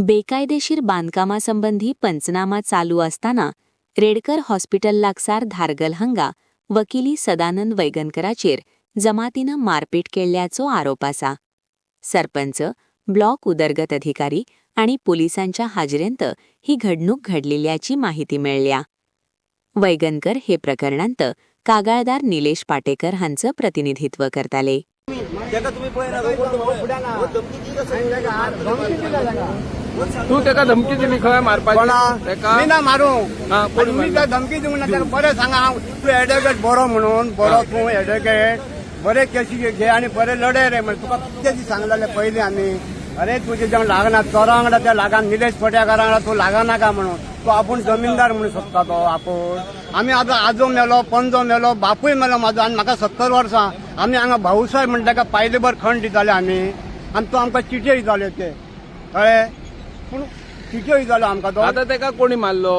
बेकायदेशीर बांधकामासंबंधी पंचनामा चालू असताना रेडकर हॉस्पिटल लागसार धारगल हांगा वकिली सदानंद वैगनकराचेर जमातीनं मारपीट केल्ल्याचो आरोप आसा. सरपंच, ब्लॉक उदरगत अधिकारी आणि पोलिसांच्या हाजिरेंत ही घडणूक घडलेल्याची माहिती मेळ्ळ्या. वैगनकर हे प्रकरणांत कागाळदार निलेश पाटेकर हांचं प्रतिनिधित्व करताले. तू तेका धमकी दिली खंय मारपाची? मी ना मारू कोणी मी त्या धमकी देऊ ना बरें सांगा तू एडवोकेट बरो म्हणून बरो तू एडवोकेट बरे केसी घे आणि बरे लढे रे म्हणजे तुका कितें सांगलेले पयलीं आमी अरे तुजे जेवण लागना चोरा वांगडा त्या लागान निलेश पटेकारा वांगडा तू लागनाका म्हणून तू आपूण जमीनदार म्हणून सोदता तो आपूण आमी आतां आजो मेलो पंजो मेलो बापूय मेलो म्हाजो आनी म्हाका 70 वर्सां आमी हांगा भाऊसाहेब म्हणटा ताका पायलेभर खंड दिताले आमी आनी तो आमकां चिटे दिताले ते कळ्ळें पूण चिटे दितालो आमकां तो आता तेका कोणी मारलो?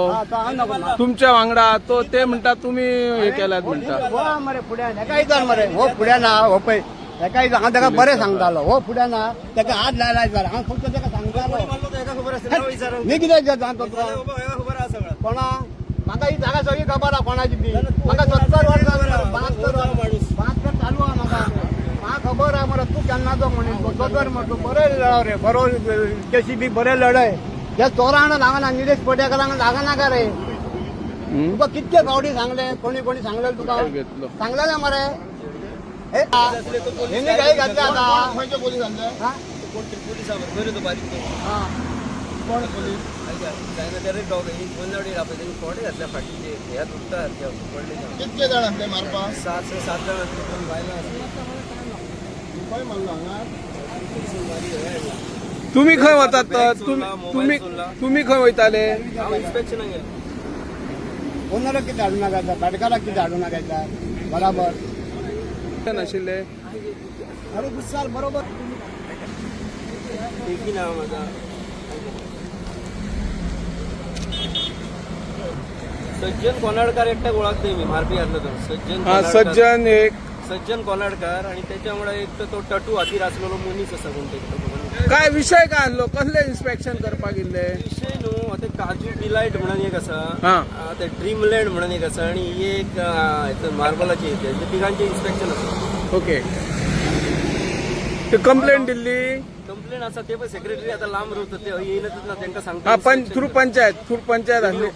तुमच्या वांगडा तो ते म्हणटा तुम्ही हे केल्यात म्हणटा. हो मरे फुड्यान हेका विचार मरे हो फुड्या ना हो पळय हेका विचार हांव ताका बरें सांगतालो हो फुड्या ना ताका हात लायला विचार हांव फक्त ताका सांगतालो मी कितें जाता कोणा म्हाका ही जागा सगळी खबर आहा कोणाची ती म्हाका 70 वर्सां 72 चालू आहा म्हाका खबर आहा मरे तू केन्नाचो म्हणून सदर म्हणतो बरें लढव रे बरो केसीबी बरें लढय हे चोरांक लागना निलेश पटेकारांक लागनाका रे तुका कितके फावटी सांगले कोणी कोणी सांगलें तुका सांगलेलें मरे हेनी काही घातले आता खंयचे पोलीस कितके जाण असले मारपाक 7 जाण तुम्ही खंय वतात? तुम्ही खंय वयताले? कोणाला किती हाडून नागायचा पाटकाराक किती हाडून नागायचा बराबर नाशिल्ले. अरे गुस्सार बरोबर सज्जन कोनाडकर एकट्याक ओळखते मी मारपी घातलो तो सज्जन कोनाडकर आणि त्याच्यामुळे एक तर तो टटू हातीर असलेलो मनीस असा कोणते काय विषय काय आणलो? कसले इन्स्पेक्शन करपाक गेल्ले? विषय न्हू ते काजू डिलाइट म्हणून एक आसा ते ड्रीमलँड म्हणून एक आसा आणि एक मार्बलाची तिघांचे इन्स्पेक्शन आसा. ओके. ते कंप्लेंट दिल्ली? कंप्लेंट आसा ते पण सेक्रेटरी आता लांब रावतात ते येयनातच ना तांकां सांगता पण थ्रू पंचायत आसली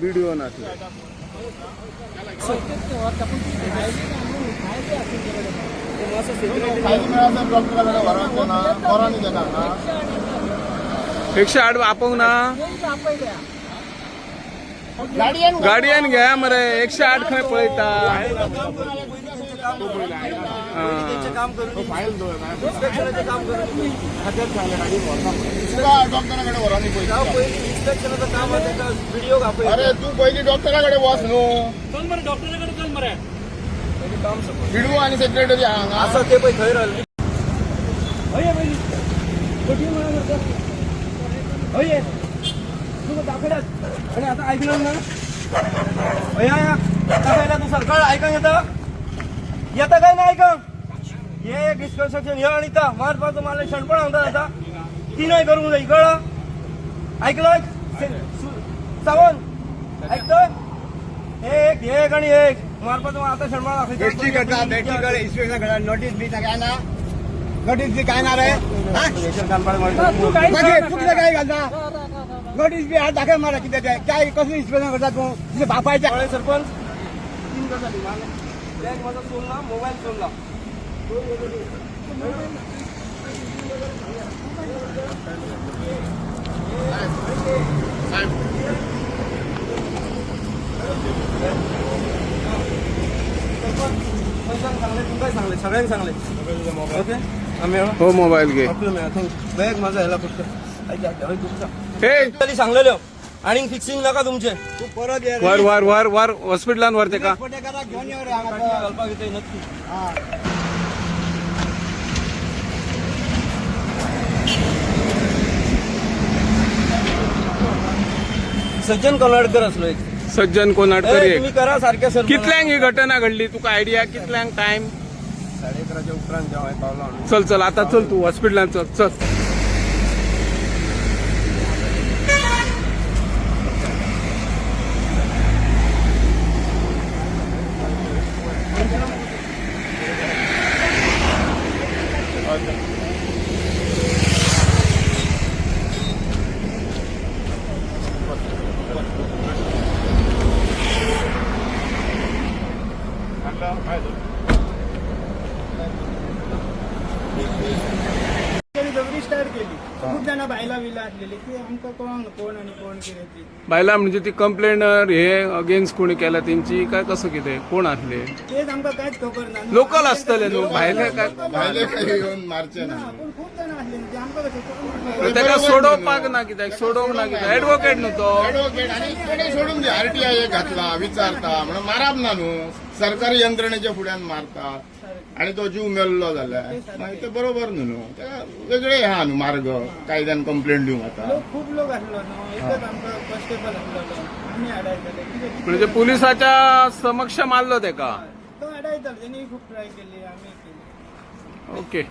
व्हिडिओ नासली. एकशे 8 आपोंक ना गाडयेन घ्या मरे 108 खंय पळयता. काम करून इन्स्पेक्शनाचें काम करून डॉक्टराकडे व्हरा न्ही पयलीं इन्स्पेक्शनाचं काम आहे त्याचा व्हिडिओ घापय. अरे तू पयलीं डॉक्टराकडे वच न्हू चल मरे डॉक्टराकडे चल मरे काम व्हिडिओ आणि सेक्रेटरी हांगा असं ते पळय थंय रावले. आणि आता ऐकलं ना दाखयला तू सरकार ऐकून येता काय नाही ऐकून हे डिस्कन्स्ट्रक्शन हे आणि मारपाचं मला शणपण म्हणतात आता ती नाही करून जाई कळलं ऐकलं सावंत ऐकतोय एक आणि एक मारपाचं आता शणपण नोटीस बी काय ना नोटीस बी काय ना रे काय घालता नोटीस बी हात दाखय मला किती काय कसं इन्स्पेक्शन करता तू तुझे बापायच्या सरपंच 3 दिवसांनी बॅग माझा सोडला मोबाईल सोडला सांगले सगळ्यांनी सांगले ओके आम्ही हो मोबाईल घे. बॅग माझा ह्याला फक्त सांगलेलो आणि फिक्सिंग नका तुमचे तू परत ये वर हॉस्पिटलान वर ते का पटेकाराक घेऊन ये रे हांगा घालपाक येते नक्की. सज्जन कोनाडकर असलो एक सज्जन कोनाडकर तुम्ही करा सारख्या सर. कितल्यांक ही घटना घडली तुका आयडिया? कितल्यांक टाइम? 11:30 उपरांत जेव्हा पावला. चल आता चल तू हॉस्पिटलान चल. बिला असलेली ती आमकां कळोंक ना कोण आनी कोण कितें ती बायला म्हणजे ती कंप्लेनर हे अगेन्स्ट कोणी केला त्यांची काय कसं कितें कोण असले तेच आमकां कांयच खबर ना लोकल असतले न्हू भायले काय भायले काही येऊन मारचे ना पूण खूब जाणां असलेली ती आमकां कशें कळूंक ताका सोडोवपाक ना कित्याक सोडोवंक ना कित्याक एडवोकेट न्हू तो ऍडव्होकेट आणि कोणी सोडून दे आरटीआय घातला विचारता म्हणून मारप ना न्हू सरकारी यंत्रणेच्या फुड्यान मारतात आणि तो जीव मेल्लो जाल्यार मागीर ते बरोबर न्हू तेका वेगळे हा न्हू मार्ग कायद्यान कंप्लेंट दिवंक आता लोक खूब लोक आसलो न्हू एकच आमकां कॉन्स्टेबल आसलो आमी आडायताले कितें म्हणजे पुलिसाच्या समक्ष मारलो तेका तो आडायतालो तेणी खूब ट्राय केली आमी केली ओके